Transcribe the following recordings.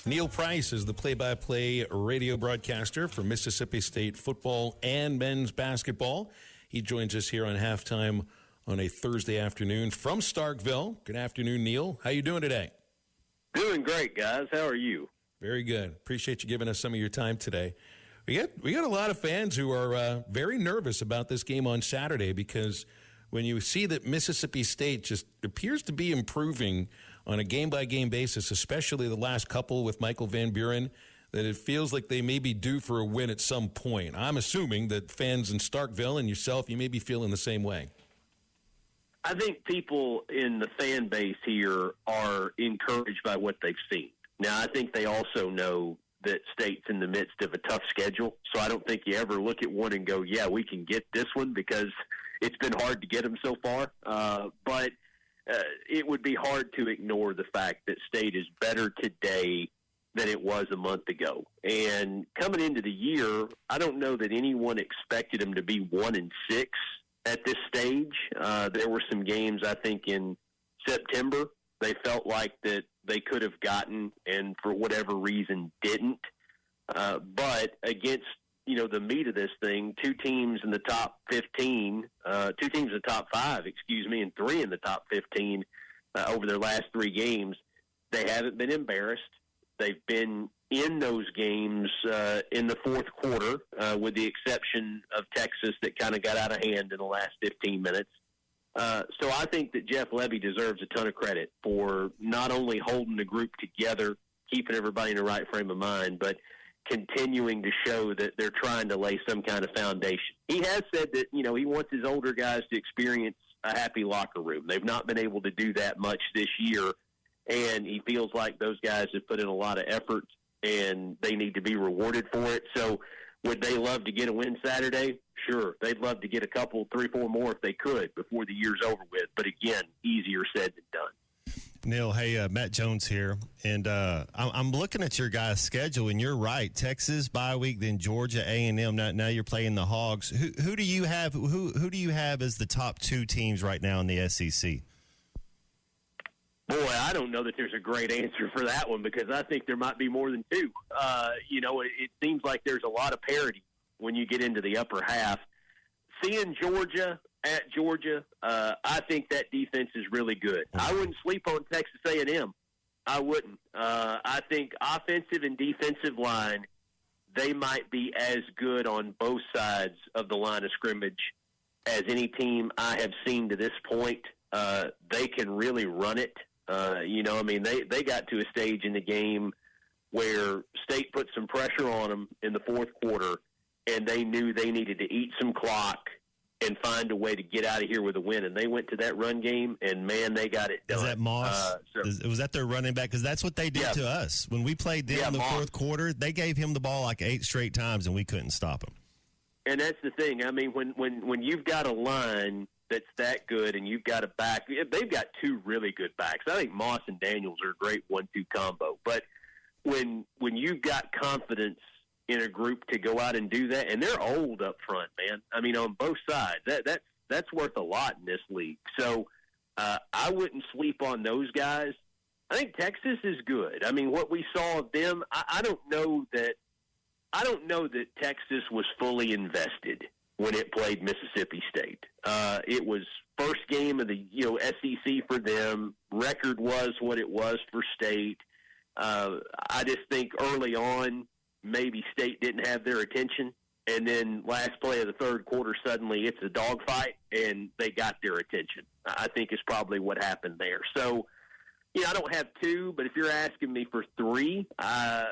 Neil Price is the play-by-play radio broadcaster for Mississippi State football and men's basketball. He joins us here on Halftime on a Thursday afternoon from Starkville. Good afternoon, Neil. How you doing today? Doing great, guys. How are you? Very good. Appreciate you giving us some of your time today. We got a lot of fans who are very nervous about this game on Saturday because when you see that Mississippi State just appears to be improving on a game-by-game basis, especially the last couple with Michael Van Buren, that it feels like they may be due for a win at some point. I'm assuming that fans in Starkville and yourself, you may be feeling the same way. I think people in the fan base here are encouraged by what they've seen. Now, I think they also know that State's in the midst of a tough schedule, so I don't think you ever look at one and go, yeah, we can get this one, because it's been hard to get them so far. But it would be hard to ignore the fact that State is better today than it was a month ago. And coming into the year, I don't know that anyone expected them to be 1-6 at this stage. There were some games, I think, in September they felt like that they could have gotten and for whatever reason didn't. But against, the meat of this thing, two teams in the top 15, two teams in the top 5, and 3 in the top 15 over their last 3 games, they haven't been embarrassed. They've been in those games in the fourth quarter, with the exception of Texas that kind of got out of hand in the last 15 minutes. So I think that Jeff Lebby deserves a ton of credit for not only holding the group together, keeping everybody in the right frame of mind, but continuing to show that they're trying to lay some kind of foundation. He has said that, he wants his older guys to experience a happy locker room. They've not been able to do that much this year, and he feels like those guys have put in a lot of effort, and they need to be rewarded for it. So would they love to get a win Saturday? Sure. They'd love to get a couple, 3, 4 more if they could before the year's over with. But again, easier said than done. Neil, hey, Matt Jones here, and I'm looking at your guys' schedule, and you're right. Texas bye week, then Georgia, A&M. Now you're playing the Hogs. Who do you have? Who do you have as the top 2 teams right now in the SEC? Boy, I don't know that there's a great answer for that one, because I think there might be more than 2. It seems like there's a lot of parity when you get into the upper half. Seeing Georgia at Georgia, I think that defense is really good. I wouldn't sleep on Texas A&M. I wouldn't. I think offensive and defensive line, they might be as good on both sides of the line of scrimmage as any team I have seen to this point. They can really run it. They got to a stage in the game where State put some pressure on them in the fourth quarter, and they knew they needed to eat some clock and find a way to get out of here with a win. And they went to that run game, and, man, they got it done. Is that Moss? Was that their running back? Because that's what they did to us. When we played them in the fourth quarter, they gave him the ball like 8 straight times, and we couldn't stop him. And that's the thing. I mean, when you've got a line that's that good and you've got a back, they've got 2 really good backs. I think Moss and Daniels are a great 1-2 combo. But when you've got confidence in a group to go out and do that, and they're old up front, man. I mean, on both sides, that's worth a lot in this league. So I wouldn't sleep on those guys. I think Texas is good. I mean, what we saw of them, I don't know that Texas was fully invested when it played Mississippi State. It was first game of the SEC for them. Record was what it was for State. I just think early on, maybe State didn't have their attention, and then last play of the third quarter, suddenly it's a dogfight, and they got their attention. I think is probably what happened there. So, I don't have 2, but if you're asking me for 3, I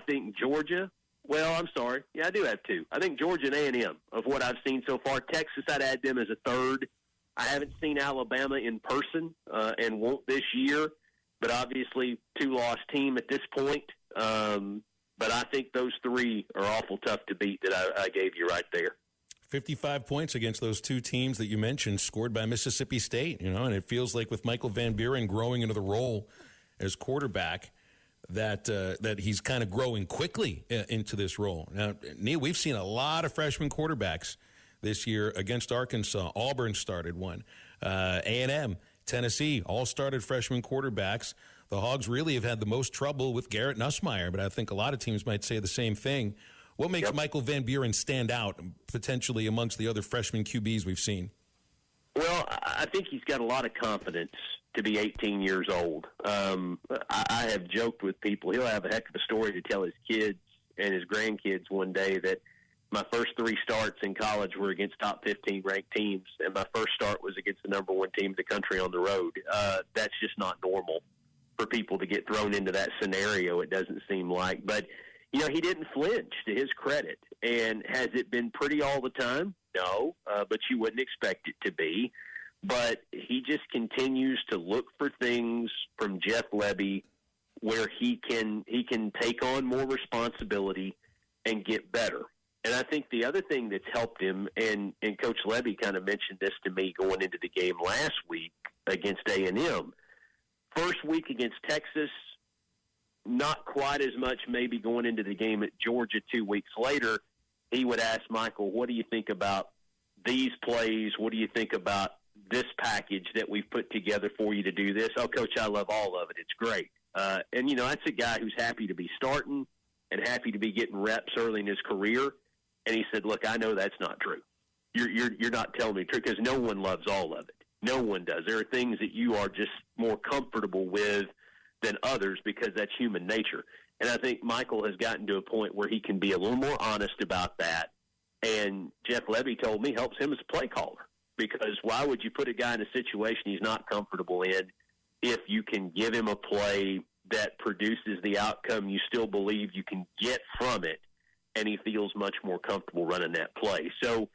think Georgia. Well, I'm sorry. Yeah, I do have 2. I think Georgia and A&M of what I've seen so far. Texas, I'd add them as a 3rd. I haven't seen Alabama in person and won't this year, but obviously 2-loss team at this point. But I think those 3 are awful tough to beat that I gave you right there. 55 points against those 2 teams that you mentioned, scored by Mississippi State, and it feels like with Michael Van Buren growing into the role as quarterback that he's kind of growing quickly into this role. Now, Neil, we've seen a lot of freshman quarterbacks this year against Arkansas. Auburn started one. A&M, Tennessee, all started freshman quarterbacks. the Hogs really have had the most trouble with Garrett Nussmeier, but I think a lot of teams might say the same thing. What makes Michael Van Buren stand out potentially amongst the other freshman QBs we've seen? Well, I think he's got a lot of confidence to be 18 years old. I have joked with people, he'll have a heck of a story to tell his kids and his grandkids one day that my first 3 starts in college were against top 15 ranked teams, and my first start was against the number 1 team in the country on the road. That's just not normal for people to get thrown into that scenario, it doesn't seem like. But, he didn't flinch, to his credit. And has it been pretty all the time? No, but you wouldn't expect it to be. But he just continues to look for things from Jeff Lebby where he can take on more responsibility and get better. And I think the other thing that's helped him, and Coach Lebby kind of mentioned this to me going into the game last week against A&M. First week against Texas, not quite as much maybe going into the game at Georgia 2 weeks later. He would ask Michael, what do you think about these plays? What do you think about this package that we've put together for you to do this? Oh, Coach, I love all of it. It's great. And that's a guy who's happy to be starting and happy to be getting reps early in his career. And he said, look, I know that's not true. You're not telling me the truth, because no one loves all of it. No one does. There are things that you are just more comfortable with than others because that's human nature. And I think Michael has gotten to a point where he can be a little more honest about that. And Jeff Lebby told me helps him as a play caller, because why would you put a guy in a situation he's not comfortable in if you can give him a play that produces the outcome you still believe you can get from it, and he feels much more comfortable running that play. So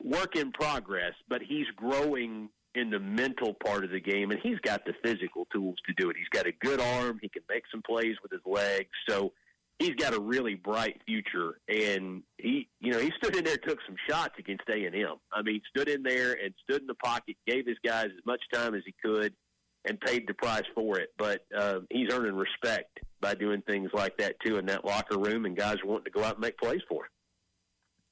work in progress, but he's growing in the mental part of the game, and he's got the physical tools to do it. He's got a good arm. He can make some plays with his legs. So he's got a really bright future, and he stood in there, took some shots against A&M. I mean, stood in there and stood in the pocket, gave his guys as much time as he could, and paid the price for it. But he's earning respect by doing things like that, too, in that locker room, and guys are wanting to go out and make plays for him.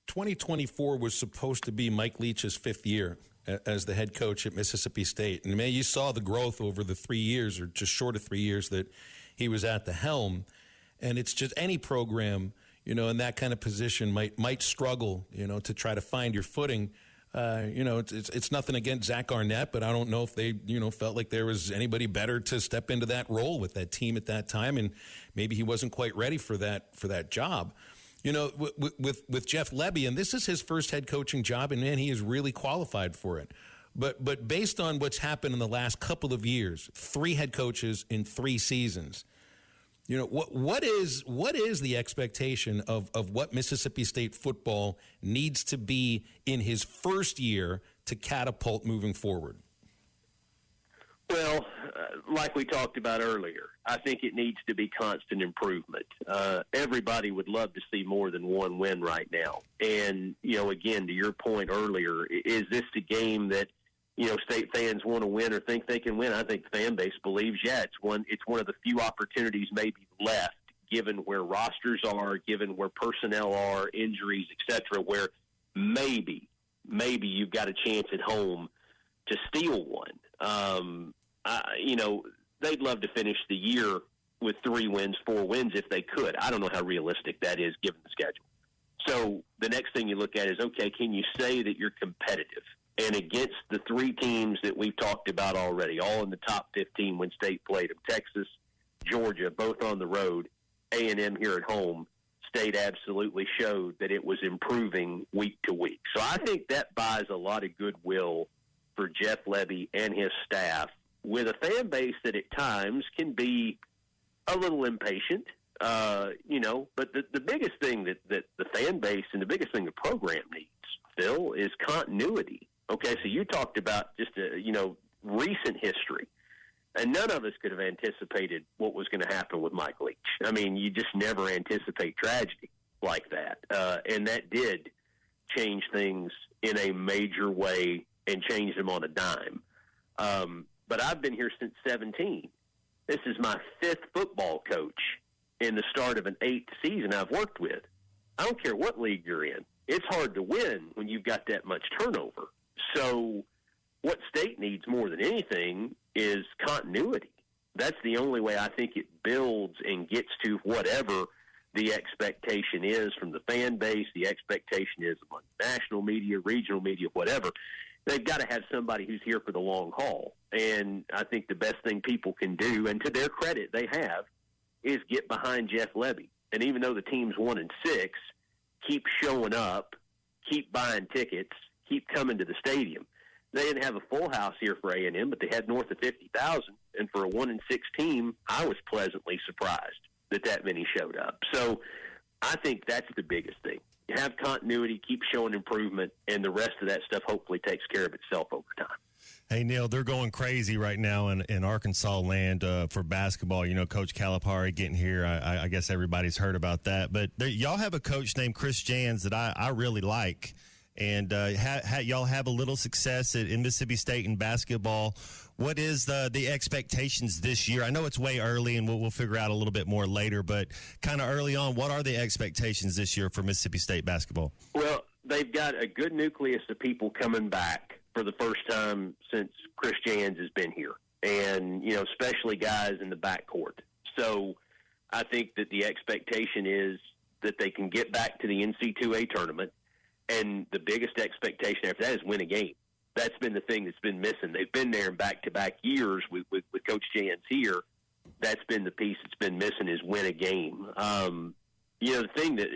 2024 was supposed to be Mike Leach's 5th year as the head coach at Mississippi State. And, man, you saw the growth over the 3 years, or just short of 3 years, that he was at the helm. And it's just any program, in that kind of position might struggle, to try to find your footing. It's nothing against Zach Arnett, but I don't know if they, felt like there was anybody better to step into that role with that team at that time, and maybe he wasn't quite ready for that job. With Jeff Lebby, and this is his first head coaching job, and man, he is really qualified for it. But based on what's happened in the last couple of years, 3 head coaches in 3 seasons, what is the expectation of what Mississippi State football needs to be in his first year to catapult moving forward? Well, like we talked about earlier, I think it needs to be constant improvement. Everybody would love to see more than one win right now. And, again, to your point earlier, is this the game that, State fans want to win or think they can win? I think the fan base believes, it's one of the few opportunities maybe left, given where rosters are, given where personnel are, injuries, et cetera, where maybe you've got a chance at home to steal one. They'd love to finish the year with 3 wins, 4 wins if they could. I don't know how realistic that is given the schedule. So the next thing you look at is, okay, can you say that you're competitive? And against the 3 teams that we've talked about already, all in the top 15 when State played them, Texas, Georgia, both on the road, A&M here at home, State absolutely showed that it was improving week to week. So I think that buys a lot of goodwill for Jeff Lebby and his staff, with a fan base that at times can be a little impatient, but the biggest thing that the fan base and the biggest thing the program needs, Phil, is continuity. Okay, so you talked about just, recent history, and none of us could have anticipated what was going to happen with Mike Leach. I mean, you just never anticipate tragedy like that, and that did change things in a major way and change them on a dime. But I've been here since 17. This is my 5th football coach in the start of an 8th season I've worked with. I don't care what league you're in. It's hard to win when you've got that much turnover. So what State needs more than anything is continuity. That's the only way I think it builds and gets to whatever the expectation is from the fan base, the expectation is among national media, regional media, whatever. They've got to have somebody who's here for the long haul. And I think the best thing people can do, and to their credit they have, is get behind Jeff Lebby. And even though the team's 1-6, keep showing up, keep buying tickets, keep coming to the stadium. They didn't have a full house here for A&M, but they had north of 50,000. And for a 1-6 team, I was pleasantly surprised that many showed up. So I think that's the biggest thing. Have continuity, keep showing improvement, and the rest of that stuff hopefully takes care of itself over time. Hey, Neil, they're going crazy right now in Arkansas land for basketball. You know, Coach Calipari getting here. I guess everybody's heard about that. But y'all have a coach named Chris Jans that I really like. And y'all have a little success in Mississippi State in basketball. What is the expectations this year? I know it's way early, and we'll figure out a little bit more later, but kind of early on, what are the expectations this year for Mississippi State basketball? Well, they've got a good nucleus of people coming back for the first time since Chris Jans has been here, and, you know, especially guys in the backcourt. So I think that the expectation is that they can get back to the NC2A tournament, and the biggest expectation after that is win a game. That's been the thing that's been missing. They've been there in back-to-back years with Coach Jans here. That's been the piece that's been missing is win a game. You know, the thing that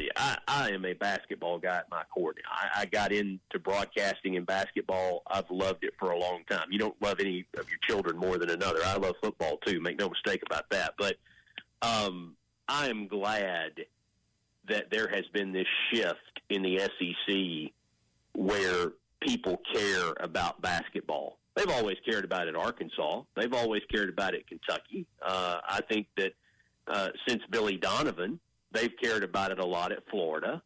I am a basketball guy at my core. I got into broadcasting and basketball. I've loved it for a long time. You don't love any of your children more than another. I love football too. Make no mistake about that. But I am glad that there has been this shift in the SEC where people care about basketball. They've always cared about it at Arkansas. They've always cared about it at Kentucky. I think that since Billy Donovan, they've cared about it a lot at Florida.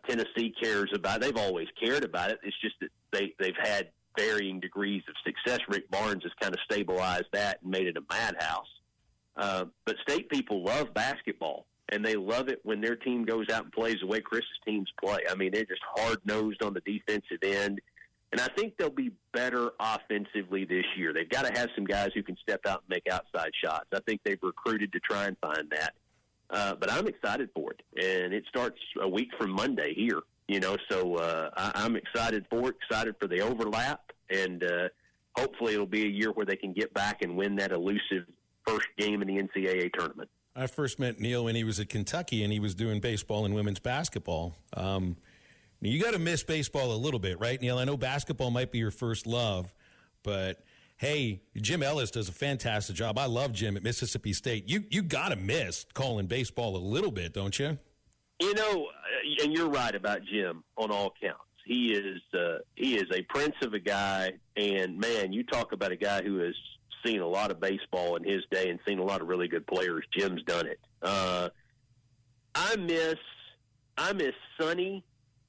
Tennessee cares about it. They've always cared about it. It's just that they've had varying degrees of success. Rick Barnes has kind of stabilized that and made it a madhouse. But state people love basketball, and they love it when their team goes out and plays the way Chris's teams play. I mean, they're just hard-nosed on the defensive end. And I think they'll be better offensively this year. They've got to have some guys who can step out and make outside shots. I think they've recruited to try and find that. But I'm excited for it. And it starts a week from Monday here, you know. So I'm excited for it, excited for the overlap. And hopefully it'll be a year where they can get back and win that elusive first game in the NCAA tournament. I first met Neil when he was at Kentucky, and he was doing baseball and women's basketball. You got to miss baseball a little bit, right, Neil? I know basketball might be your first love, but, hey, Jim Ellis does a fantastic job. I love Jim at Mississippi State. You got to miss calling baseball a little bit, don't you? You know, and you're right about Jim on all counts. He is a prince of a guy, and, man, you talk about a guy who has seen a lot of baseball in his day and seen a lot of really good players. Jim's done it. I miss sunny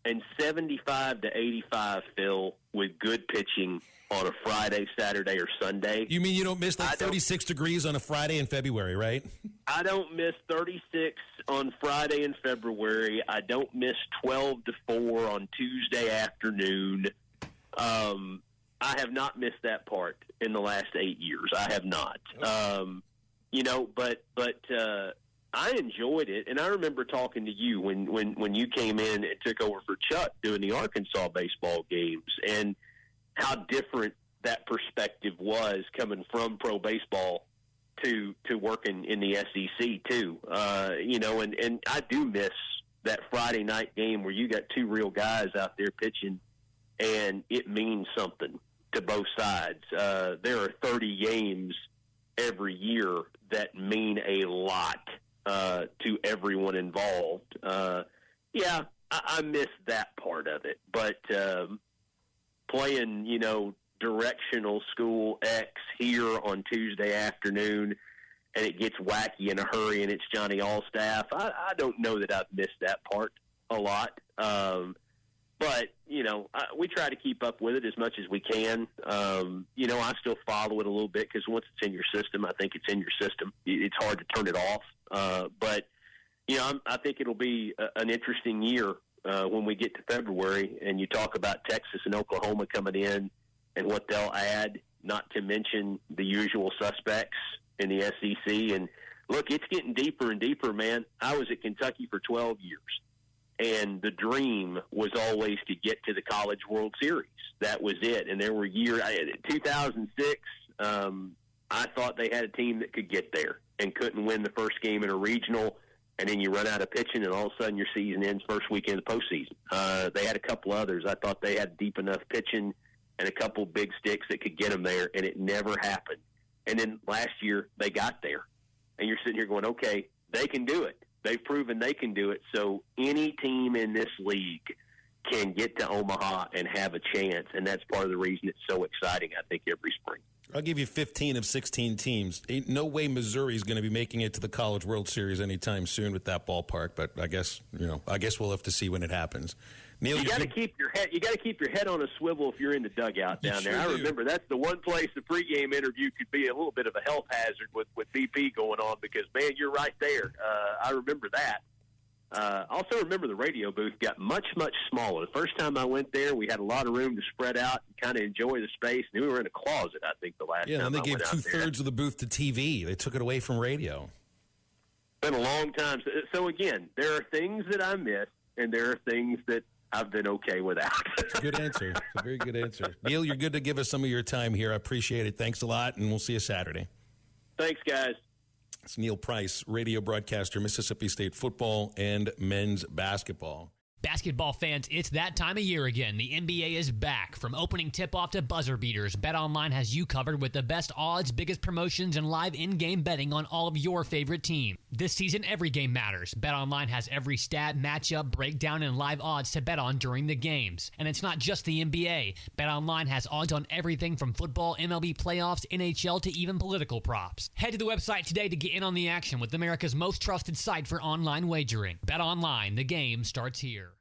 and 75 to 85, Phil, with good pitching on a Friday, Saturday, or Sunday. You mean you don't miss like 36 degrees on a Friday in February, right? I don't miss 36 on Friday in February. I don't miss 12 to 4 on Tuesday afternoon. I have not missed that part in the last 8 years. I have not. You know, but I enjoyed it, and I remember talking to you when you came in and took over for Chuck doing the Arkansas baseball games, and how different that perspective was coming from pro baseball to working in the SEC too. You know, and I do miss that Friday night game where you got two real guys out there pitching, and it means something to both sides. There are 30 games every year that mean a lot to everyone involved. Yeah, I miss that part of it. But playing, you know, directional school X here on Tuesday afternoon, and it gets wacky in a hurry, and it's Johnny Allstaff, I don't know that I've missed that part a lot. But, you know, we try to keep up with it as much as we can. You know, I still follow it a little bit because once it's in your system, I think it's in your system. It's hard to turn it off. But, you know, I think it'll be an interesting year when we get to February and you talk about Texas and Oklahoma coming in and what they'll add. not to mention the usual suspects in the SEC. And look, it's getting deeper and deeper, man. I was at Kentucky for 12 years, and the dream was always to get to the College World Series. That was it. And there were years, 2006, I thought they had a team that could get there and couldn't win the first game in a regional, and then you run out of pitching, and all of a sudden your season ends first weekend of the postseason. They had a couple others. I thought they had deep enough pitching and a couple big sticks that could get them there, and it never happened. And then last year they got there, and you're sitting here going, okay, they can do it. They've proven they can do it. So any team in this league can get to Omaha and have a chance, and that's part of the reason it's so exciting, I think, every spring. I'll give you 15 of 16 teams. Ain't no way Missouri's going to be making it to the College World Series anytime soon with that ballpark, but I guess we'll have to see when it happens. Neil, you got to keep your head on a swivel if you're in the dugout down there. I remember that's the one place the pregame interview could be a little bit of a health hazard with BP going on, because man, you're right there. I remember that. Also remember the radio booth got much, much smaller. The first time I went there, we had a lot of room to spread out and kind of enjoy the space. And we were in a closet, I think, the last time I went out there. Yeah, and they gave 2/3 of the booth to TV. They took it away from radio. It's been a long time. So again, there are things that I miss, and there are things that I've been okay without. It's a good answer. It's a very good answer. Neil, you're good to give us some of your time here. I appreciate it. Thanks a lot, and we'll see you Saturday. Thanks, guys. It's Neil Price, radio broadcaster, Mississippi State football and men's basketball. Basketball fans, it's that time of year again. The NBA is back. From opening tip-off to buzzer beaters, BetOnline has you covered with the best odds, biggest promotions, and live in-game betting on all of your favorite teams. This season, every game matters. BetOnline has every stat, matchup, breakdown, and live odds to bet on during the games. And it's not just the NBA. BetOnline has odds on everything from football, MLB playoffs, NHL, to even political props. Head to the website today to get in on the action with America's most trusted site for online wagering. BetOnline, the game starts here.